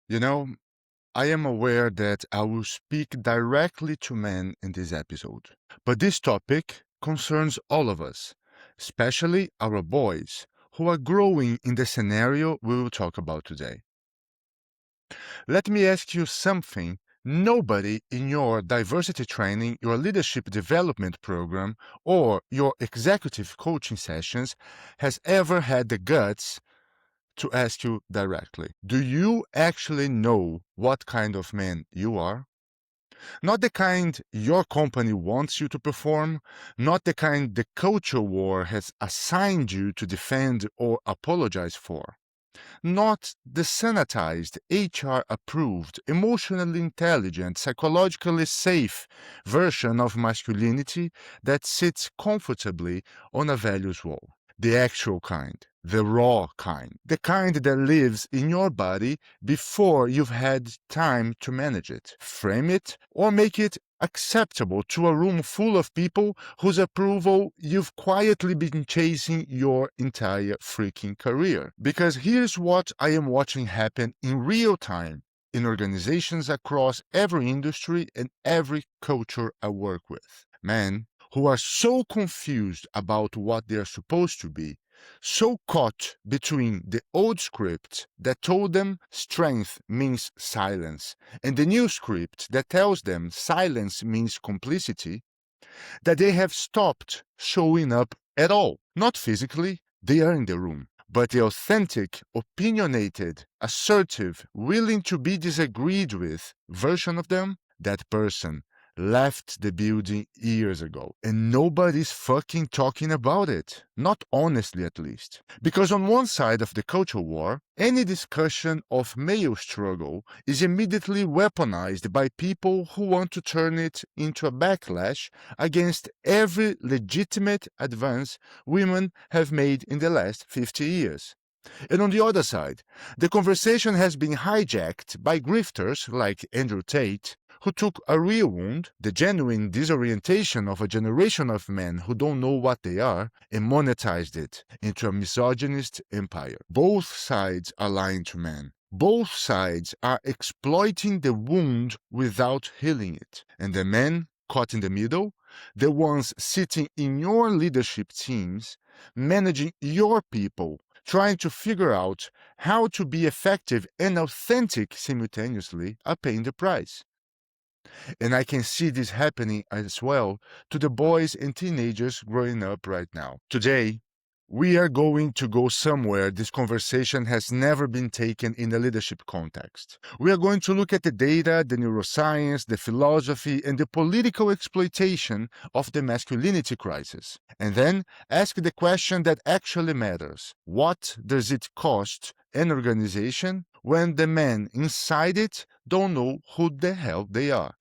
You know, I am aware that I will speak directly to men in this episode, but this topic concerns all of us, especially our boys who are growing in the scenario we will talk about today. Let me ask you something. Nobody in your diversity training, your leadership development program, or your executive coaching sessions has ever had the guts to ask you directly, do you actually know what kind of man you are? Not the kind your company wants you to perform, not the kind the culture war has assigned you to defend or apologize for. Not the sanitized, HR approved, emotionally intelligent, psychologically safe version of masculinity that sits comfortably on a values wall. The actual kind, the raw kind, the kind that lives in your body before you've had time to manage it, frame it, or make it acceptable to a room full of people whose approval you've quietly been chasing your entire freaking career. Because here's what I am watching happen in real time in organizations across every industry and every culture I work with. Men who are so confused about what they're supposed to be, so caught between the old script that told them strength means silence and the new script that tells them silence means complicity, that they have stopped showing up at all. Not physically, they are in the room, but the authentic, opinionated, assertive, willing to be disagreed with version of them, that person left the building years ago. And nobody's fucking talking about it. Not honestly, at least. Because on one side of the culture war, any discussion of male struggle is immediately weaponized by people who want to turn it into a backlash against every legitimate advance women have made in the last 50 years. And on the other side, the conversation has been hijacked by grifters like Andrew Tate, who took a real wound, the genuine disorientation of a generation of men who don't know what they are, and monetized it into a misogynist empire. Both sides are lying to men. Both sides are exploiting the wound without healing it. And the men caught in the middle, the ones sitting in your leadership teams, managing your people, trying to figure out how to be effective and authentic simultaneously, are paying the price. And I can see this happening as well to the boys and teenagers growing up right now. Today, we are going to go somewhere this conversation has never been taken in a leadership context. We are going to look at the data, the neuroscience, the philosophy, and the political exploitation of the masculinity crisis. And then ask the question that actually matters. What does it cost an organization when the men inside it don't know who the hell they are?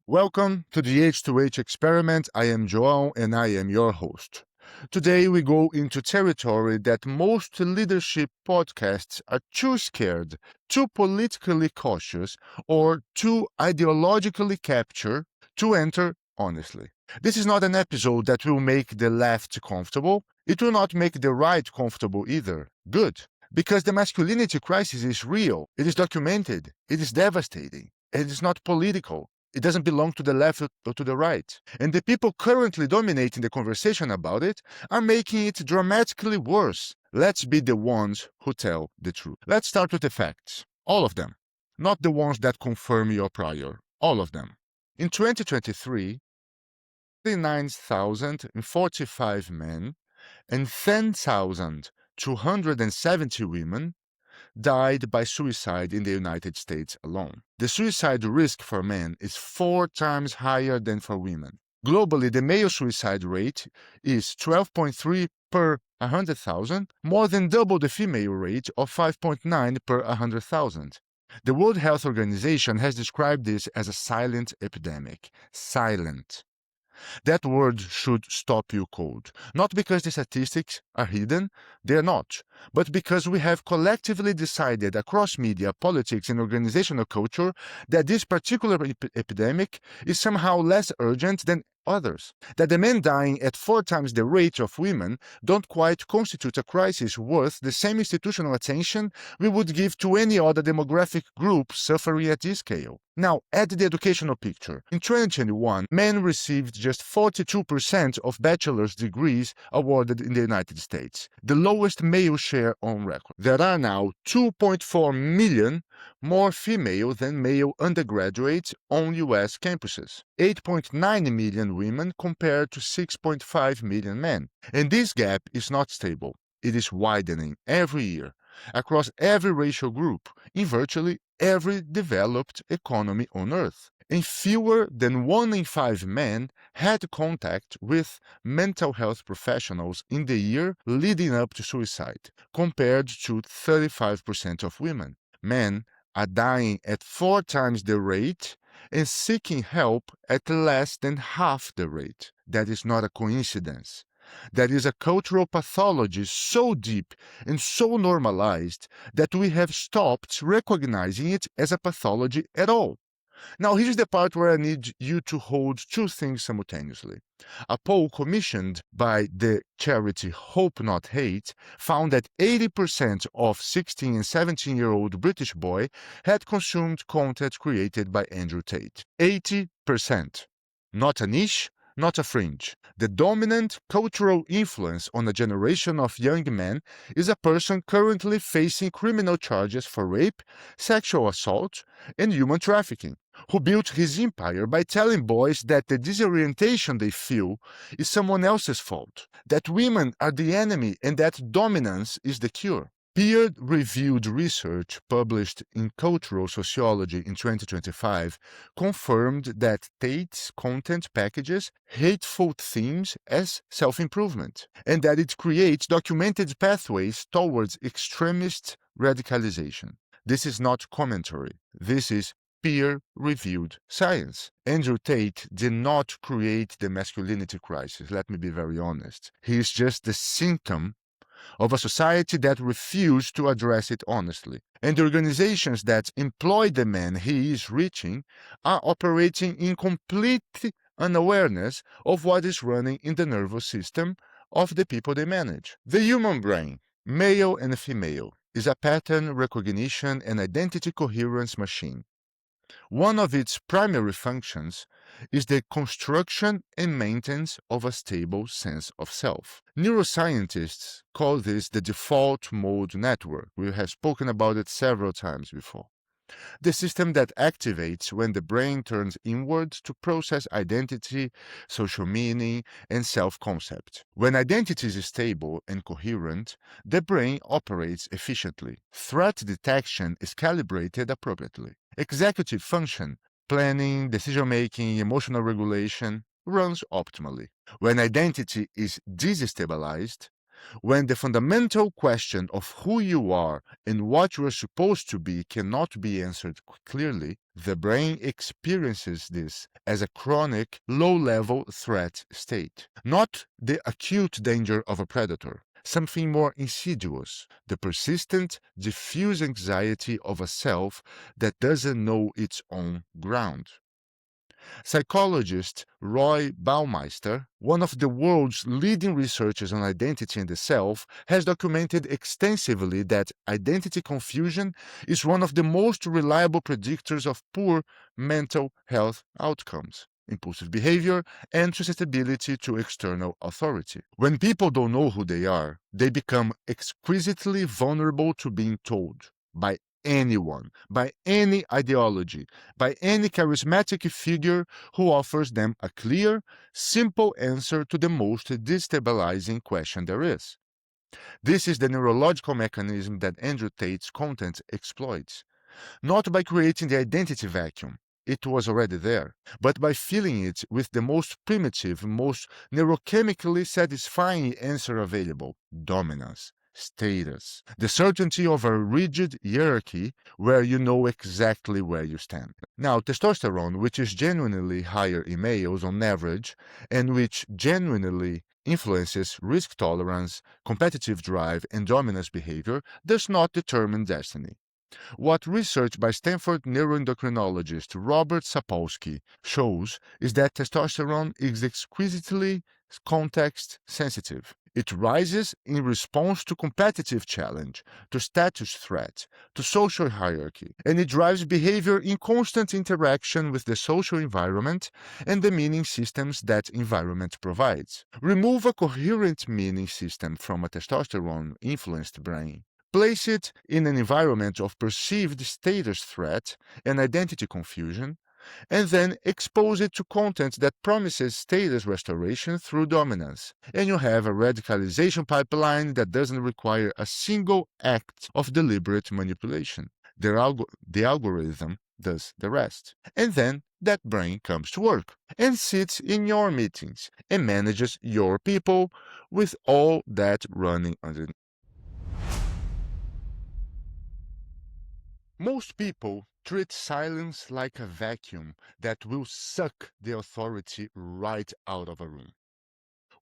Welcome to the H2H experiment. I am João and I am your host. Today we go into territory that most leadership podcasts are too scared, too politically cautious, or too ideologically captured to enter honestly. This is not an episode that will make the left comfortable. It will not make the right comfortable either. Good. Because the masculinity crisis is real. It is documented. It is devastating. It is not political. It doesn't belong to the left or to the right. And the people currently dominating the conversation about it are making it dramatically worse. Let's be the ones who tell the truth. Let's start with the facts. All of them. Not the ones that confirm your prior. All of them. In 2023, 39,045 men and 10,270 women died by suicide in the United States alone. The suicide risk for men is 4 times higher than for women. Globally, the male suicide rate is 12.3 per 100,000, more than double the female rate of 5.9 per 100,000. The World Health Organization has described this as a silent epidemic. Silent. That word should stop you cold. Not because the statistics are hidden, they're not, but because we have collectively decided across media, politics, and organizational culture that this particular epidemic is somehow less urgent than others. That the men dying at 4 times the rate of women don't quite constitute a crisis worth the same institutional attention we would give to any other demographic group suffering at this scale. Now, add the educational picture. In 2021, men received just 42% of bachelor's degrees awarded in the United States, the lowest male share on record. There are now 2.4 million more female than male undergraduates on U.S. campuses, 8.9 million women compared to 6.5 million men. And this gap is not stable. It is widening every year across every racial group in virtually every developed economy on Earth. And fewer than 1 in 5 men had contact with mental health professionals in the year leading up to suicide, compared to 35% of women. Men are dying at 4 times the rate and seeking help at less than half the rate. That is not a coincidence. That is a cultural pathology so deep and so normalized that we have stopped recognizing it as a pathology at all. Now, here's the part where I need you to hold 2 things simultaneously. A poll commissioned by the charity Hope Not Hate found that 80% of 16 and 17-year-old British boys had consumed content created by Andrew Tate. 80%. Not a niche, not a fringe. The dominant cultural influence on a generation of young men is a person currently facing criminal charges for rape, sexual assault, and human trafficking, who built his empire by telling boys that the disorientation they feel is someone else's fault, that women are the enemy and that dominance is the cure. Peer-reviewed research published in Cultural Sociology in 2025 confirmed that Tate's content packages hateful themes as self-improvement, and that it creates documented pathways towards extremist radicalization. This is not commentary. This is peer-reviewed science. Andrew Tate did not create the masculinity crisis, let me be very honest. He is just the symptom of a society that refused to address it honestly. And the organizations that employ the men he is reaching are operating in complete unawareness of what is running in the nervous system of the people they manage. The human brain, male and female, is a pattern recognition and identity coherence machine. One of its primary functions is the construction and maintenance of a stable sense of self. Neuroscientists call this the default mode network. We have spoken about it several times before. The system that activates when the brain turns inward to process identity, social meaning, and self-concept. When identity is stable and coherent, the brain operates efficiently. Threat detection is calibrated appropriately. Executive function, planning, decision-making, emotional regulation, runs optimally. When identity is destabilized, when the fundamental question of who you are and what you are supposed to be cannot be answered clearly, the brain experiences this as a chronic, low-level threat state. Not the acute danger of a predator, something more insidious, the persistent, diffuse anxiety of a self that doesn't know its own ground. Psychologist Roy Baumeister, one of the world's leading researchers on identity and the self, has documented extensively that identity confusion is one of the most reliable predictors of poor mental health outcomes, impulsive behavior, and susceptibility to external authority. When people don't know who they are, they become exquisitely vulnerable to being told by anyone, by any ideology, by any charismatic figure who offers them a clear, simple answer to the most destabilizing question there is. This is the neurological mechanism that Andrew Tate's content exploits, not by creating the identity vacuum. It was already there, but by filling it with the most primitive, most neurochemically satisfying answer available: dominance. Status, the certainty of a rigid hierarchy where you know exactly where you stand. Now, testosterone, which is genuinely higher in males on average, and which genuinely influences risk tolerance, competitive drive, and dominance behavior, does not determine destiny. What research by Stanford neuroendocrinologist Robert Sapolsky shows is that testosterone is exquisitely context sensitive. It rises in response to competitive challenge, to status threat, to social hierarchy, and it drives behavior in constant interaction with the social environment and the meaning systems that environment provides. Remove a coherent meaning system from a testosterone-influenced brain. Place it in an environment of perceived status threat and identity confusion, and then expose it to content that promises status restoration through dominance. And you have a radicalization pipeline that doesn't require a single act of deliberate manipulation. The algorithm does the rest. And then that brain comes to work and sits in your meetings and manages your people with all that running underneath. Most people treat silence like a vacuum that will suck the authority right out of a room.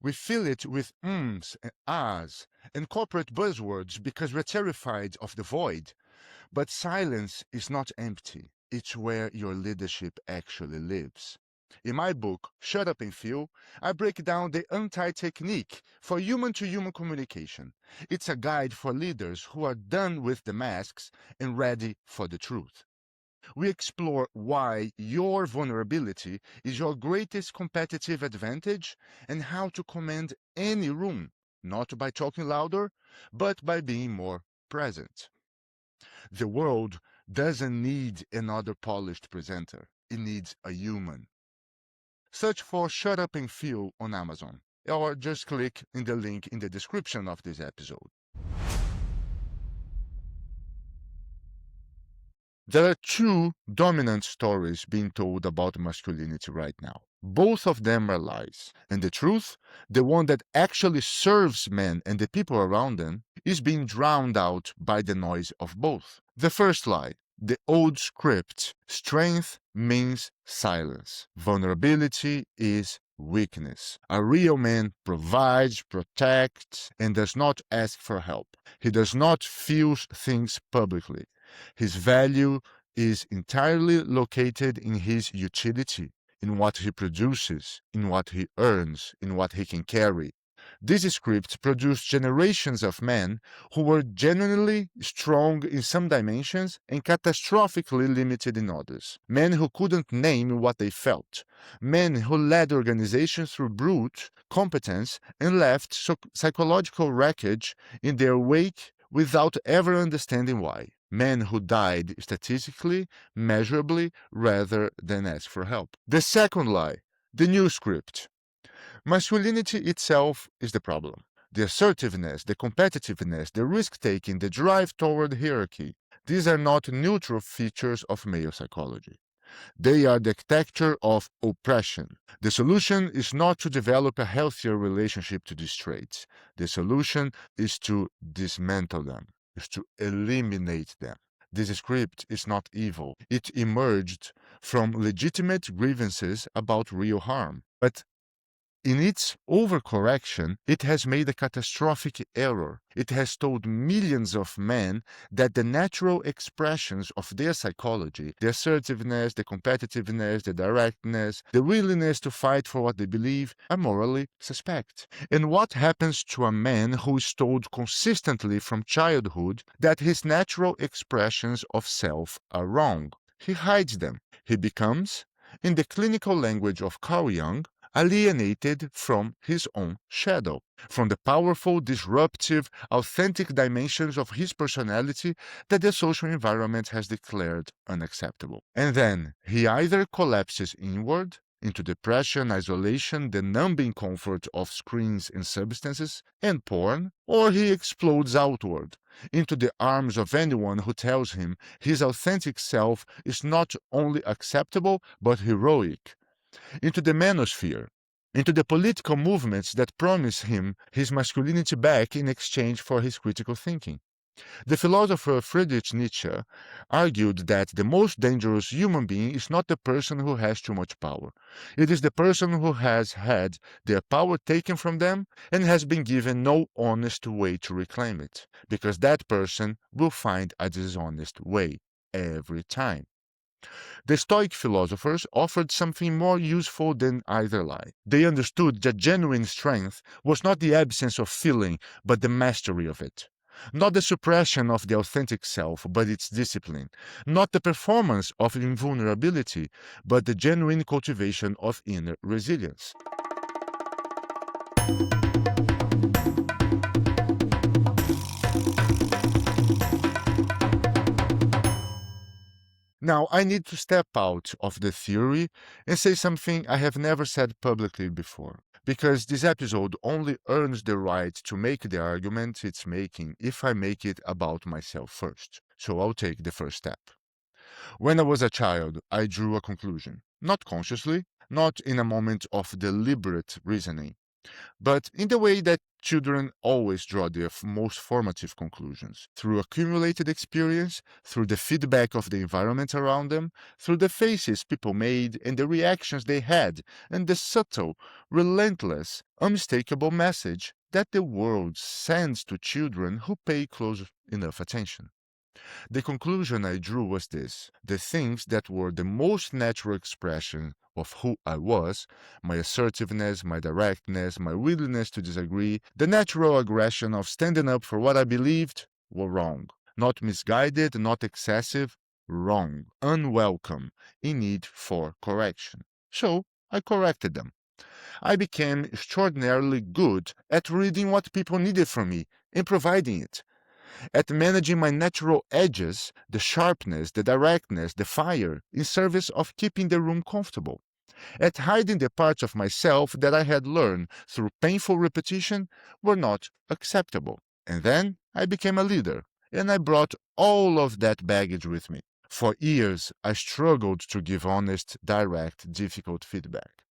We fill it with ums and ahs and corporate buzzwords because we're terrified of the void. But silence is not empty. It's where your leadership actually lives. In my book, Shut Up and Feel, I break down the anti-technique for human-to-human communication. It's a guide for leaders who are done with the masks and ready for the truth. We explore why your vulnerability is your greatest competitive advantage and how to command any room, not by talking louder, but by being more present. The world doesn't need another polished presenter. It needs a human. Search for Shut Up and Feel on Amazon, or just click in the link in the description of this episode. There are two dominant stories being told about masculinity right now. Both of them are lies. And the truth, the one that actually serves men and the people around them, is being drowned out by the noise of both. The first lie, the old script, strength means silence. Vulnerability is weakness. A real man provides, protects, and does not ask for help. He does not feel things publicly. His value is entirely located in his utility, in what he produces, in what he earns, in what he can carry. This script produced generations of men who were genuinely strong in some dimensions and catastrophically limited in others. Men who couldn't name what they felt. Men who led organizations through brute competence and left psychological wreckage in their wake without ever understanding why. Men who died statistically, measurably, rather than ask for help. The second lie, the new script. Masculinity itself is the problem. The assertiveness, the competitiveness, the risk-taking, the drive toward hierarchy, these are not neutral features of male psychology. They are the architecture of oppression. The solution is not to develop a healthier relationship to these traits. The solution is to dismantle them, is to eliminate them. This script is not evil. It emerged from legitimate grievances about real harm. But in its overcorrection, it has made a catastrophic error. It has told millions of men that the natural expressions of their psychology, the assertiveness, the competitiveness, the directness, the willingness to fight for what they believe, are morally suspect. And what happens to a man who is told consistently from childhood that his natural expressions of self are wrong? He hides them. He becomes, in the clinical language of Carl Jung, alienated from his own shadow, from the powerful, disruptive, authentic dimensions of his personality that the social environment has declared unacceptable. And then he either collapses inward into depression, isolation, the numbing comfort of screens and substances, and porn, or he explodes outward into the arms of anyone who tells him his authentic self is not only acceptable but heroic, into the manosphere, into the political movements that promise him his masculinity back in exchange for his critical thinking. The philosopher Friedrich Nietzsche argued that the most dangerous human being is not the person who has too much power. It is the person who has had their power taken from them and has been given no honest way to reclaim it, because that person will find a dishonest way every time. The Stoic philosophers offered something more useful than either lie. They understood that genuine strength was not the absence of feeling, but the mastery of it. Not the suppression of the authentic self, but its discipline. Not the performance of invulnerability, but the genuine cultivation of inner resilience. Now, I need to step out of the theory and say something I have never said publicly before, because this episode only earns the right to make the argument it's making if I make it about myself first. So I'll take the first step. When I was a child, I drew a conclusion. Not consciously, not in a moment of deliberate reasoning, but in the way that children always draw their most formative conclusions, through accumulated experience, through the feedback of the environment around them, through the faces people made and the reactions they had, and the subtle, relentless, unmistakable message that the world sends to children who pay close enough attention. The conclusion I drew was this: the things that were the most natural expression of who I was, my assertiveness, my directness, my willingness to disagree, the natural aggression of standing up for what I believed, were wrong. Not misguided, not excessive, wrong, unwelcome, in need for correction. So I corrected them. I became extraordinarily good at reading what people needed from me and providing it, at managing my natural edges, the sharpness, the directness, the fire, in service of keeping the room comfortable, at hiding the parts of myself that I had learned through painful repetition were not acceptable. And then I became a leader, and I brought all of that baggage with me. For years, I struggled to give honest, direct, difficult feedback.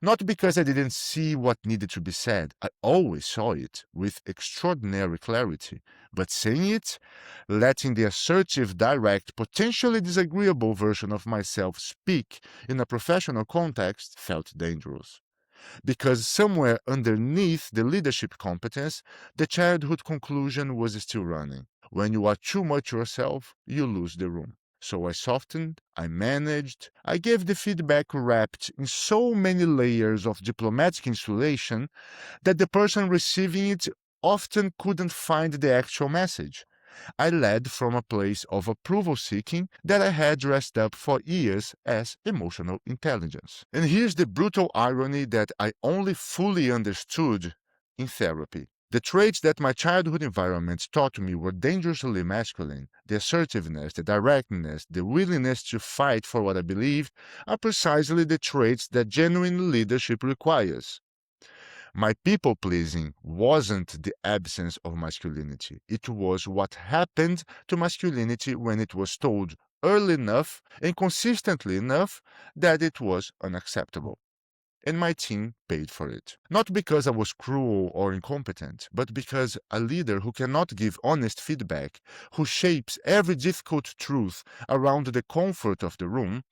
Not because I didn't see what needed to be said, I always saw it with extraordinary clarity, but saying it, letting the assertive, direct, potentially disagreeable version of myself speak in a professional context felt dangerous. Because somewhere underneath the leadership competence, the childhood conclusion was still running. When you are too much yourself, you lose the room. So I softened, I managed, I gave the feedback wrapped in so many layers of diplomatic insulation that the person receiving it often couldn't find the actual message. I led from a place of approval seeking that I had dressed up for years as emotional intelligence. And here's the brutal irony that I only fully understood in therapy. The traits that my childhood environment taught me were dangerously masculine, the assertiveness, the directness, the willingness to fight for what I believed, are precisely the traits that genuine leadership requires. My people pleasing wasn't the absence of masculinity. It was what happened to masculinity when it was told early enough and consistently enough that it was unacceptable. And my team paid for it. Not because I was cruel or incompetent, but because a leader who cannot give honest feedback, who shapes every difficult truth around the comfort of the room,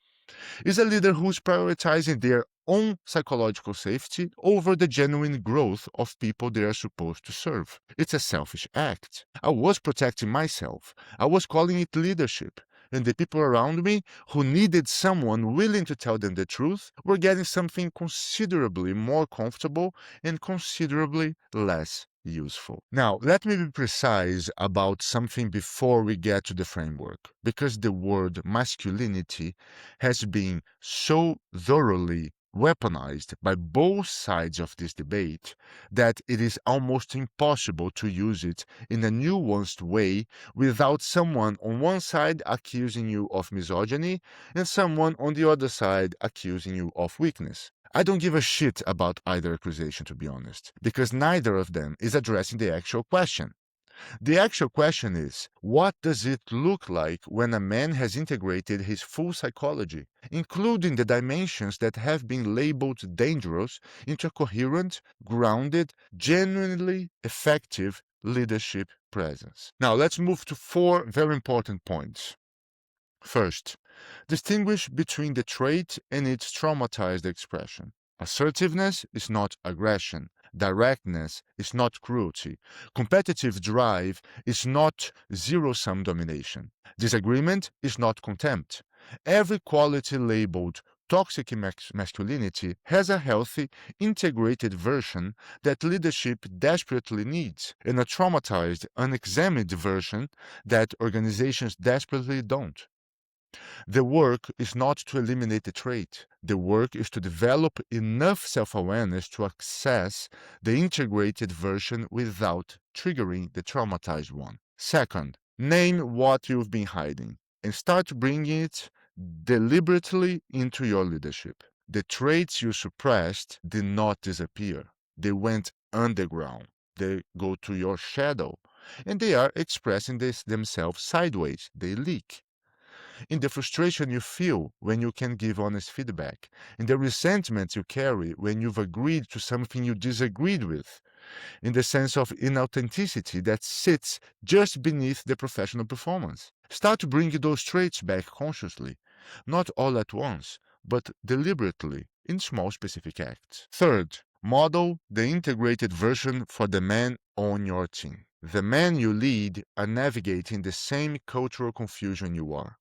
is a leader who is prioritizing their own psychological safety over the genuine growth of people they are supposed to serve. It's a selfish act. I was protecting myself. I was calling it leadership. And the people around me who needed someone willing to tell them the truth were getting something considerably more comfortable and considerably less useful. Now, let me be precise about something before we get to the framework, because the word masculinity has been so thoroughly weaponized by both sides of this debate that it is almost impossible to use it in a nuanced way without someone on one side accusing you of misogyny and someone on the other side accusing you of weakness. I don't give a shit about either accusation, to be honest, because neither of them is addressing the actual question. The actual question is, what does it look like when a man has integrated his full psychology, including the dimensions that have been labeled dangerous, into a coherent, grounded, genuinely effective leadership presence. Now, let's move to 4 very important points. First, distinguish between the trait and its traumatized expression. Assertiveness is not aggression. Directness is not cruelty. Competitive drive is not zero-sum domination. Disagreement is not contempt. Every quality labeled toxic masculinity has a healthy, integrated version that leadership desperately needs, and a traumatized, unexamined version that organizations desperately don't. The work is not to eliminate the trait. The work is to develop enough self-awareness to access the integrated version without triggering the traumatized one. Second, name what you've been hiding and start bringing it deliberately into your leadership. The traits you suppressed did not disappear. They went underground. They go to your shadow, and they are expressing themselves sideways. They leak. In the frustration you feel when you can give honest feedback, in the resentment you carry when you've agreed to something you disagreed with, in the sense of inauthenticity that sits just beneath the professional performance. Start bringing those traits back consciously, not all at once, but deliberately in small specific acts. Third, model the integrated version for the men on your team. The men you lead are navigating the same cultural confusion you are,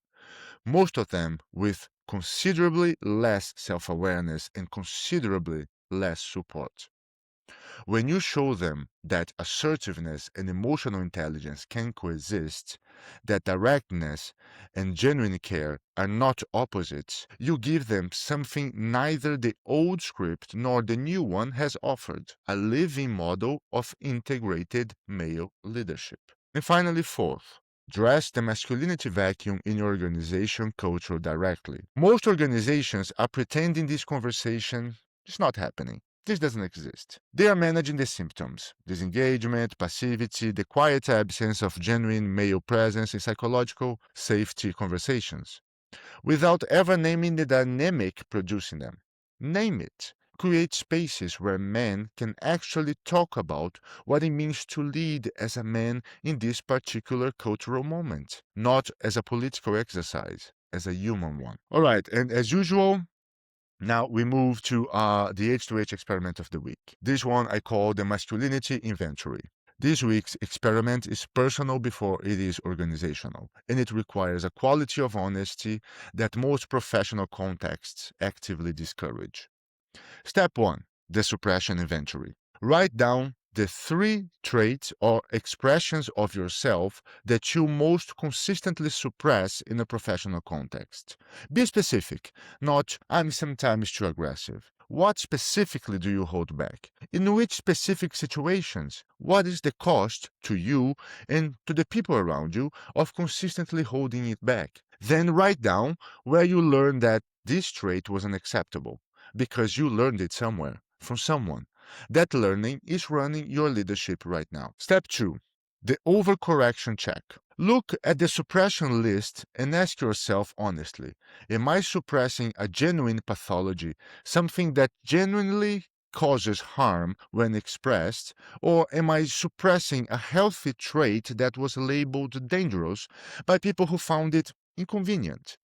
most of them with considerably less self-awareness and considerably less support. When you show them that assertiveness and emotional intelligence can coexist, that directness and genuine care are not opposites, you give them something neither the old script nor the new one has offered, a living model of integrated male leadership. And finally, fourth, address the masculinity vacuum in your organization culture directly. Most organizations are pretending this conversation is not happening. This doesn't exist. They are managing the symptoms: disengagement, passivity, the quiet absence of genuine male presence in psychological safety conversations, without ever naming the dynamic producing them. Name it. Create spaces where men can actually talk about what it means to lead as a man in this particular cultural moment, not as a political exercise, as a human one. All right, and as usual, now we move to the H2H experiment of the week. This one I call the masculinity inventory. This week's experiment is personal before it is organizational, and it requires a quality of honesty that most professional contexts actively discourage. Step 1. The suppression inventory. Write down the 3 traits or expressions of yourself that you most consistently suppress in a professional context. Be specific, not "I'm sometimes too aggressive." What specifically do you hold back? In which specific situations? What is the cost to you and to the people around you of consistently holding it back? Then write down where you learned that this trait was unacceptable, because you learned it somewhere, from someone. That learning is running your leadership right now. Step 2. The overcorrection check. Look at the suppression list and ask yourself honestly, am I suppressing a genuine pathology, something that genuinely causes harm when expressed, or am I suppressing a healthy trait that was labeled dangerous by people who found it inconvenient?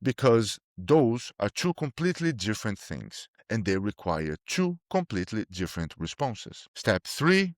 Because those are 2 completely different things, and they require 2 completely different responses. Step 3.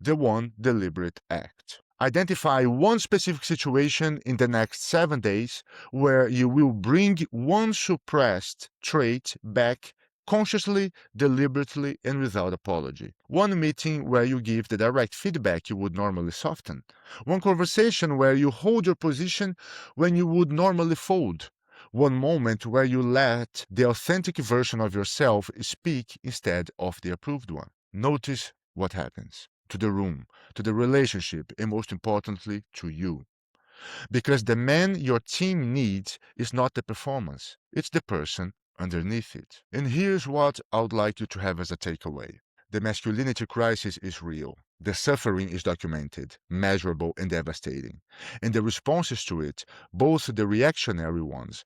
The one deliberate act. Identify one specific situation in the next 7 days where you will bring one suppressed trait back consciously, deliberately, and without apology. One meeting where you give the direct feedback you would normally soften. One conversation where you hold your position when you would normally fold. One moment where you let the authentic version of yourself speak instead of the approved one. Notice what happens to the room, to the relationship, and most importantly, to you. Because the man your team needs is not the performance, it's the person underneath it. And here's what I would like you to have as a takeaway. The masculinity crisis is real. The suffering is documented, measurable, and devastating. And the responses to it, both the reactionary ones,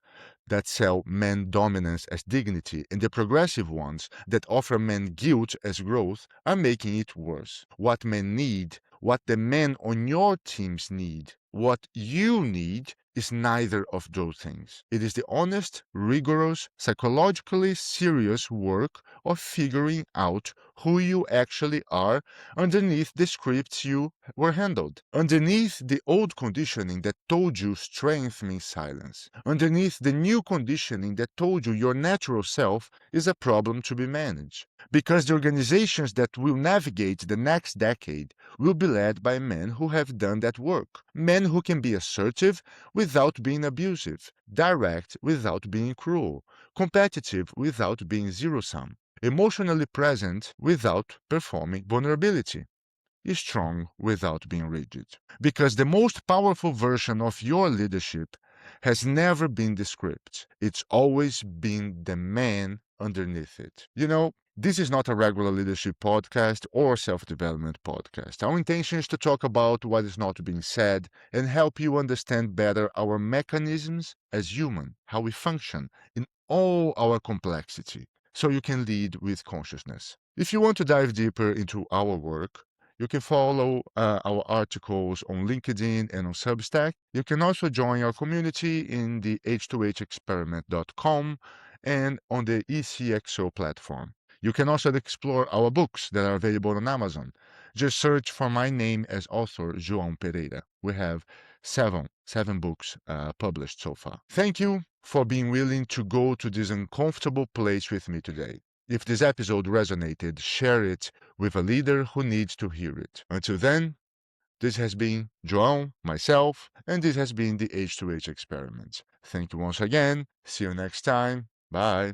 that sell man dominance as dignity and the progressive ones that offer men guilt as growth are making it worse. What men need, what the men on your teams need, what you need is neither of those things. It is the honest, rigorous, psychologically serious work of figuring out who you actually are underneath the scripts you were handled, underneath the old conditioning that told you strength means silence, underneath the new conditioning that told you your natural self is a problem to be managed. Because the organizations that will navigate the next decade will be led by men who have done that work, men who can be assertive without being abusive, direct without being cruel, competitive without being zero-sum, emotionally present without performing vulnerability, strong without being rigid. Because the most powerful version of your leadership has never been the script. It's always been the man underneath it. This is not a regular leadership podcast or self-development podcast. Our intention is to talk about what is not being said and help you understand better our mechanisms as human, how we function in all our complexity, so you can lead with consciousness. If you want to dive deeper into our work, you can follow our articles on LinkedIn and on Substack. You can also join our community in the h2hexperiment.com and on the ECXO platform. You can also explore our books that are available on Amazon. Just search for my name as author, João Pereira. We have seven books published so far. Thank you for being willing to go to this uncomfortable place with me today. If this episode resonated, share it with a leader who needs to hear it. Until then, this has been João, myself, and this has been the H2H experiment. Thank you once again. See you next time. Bye.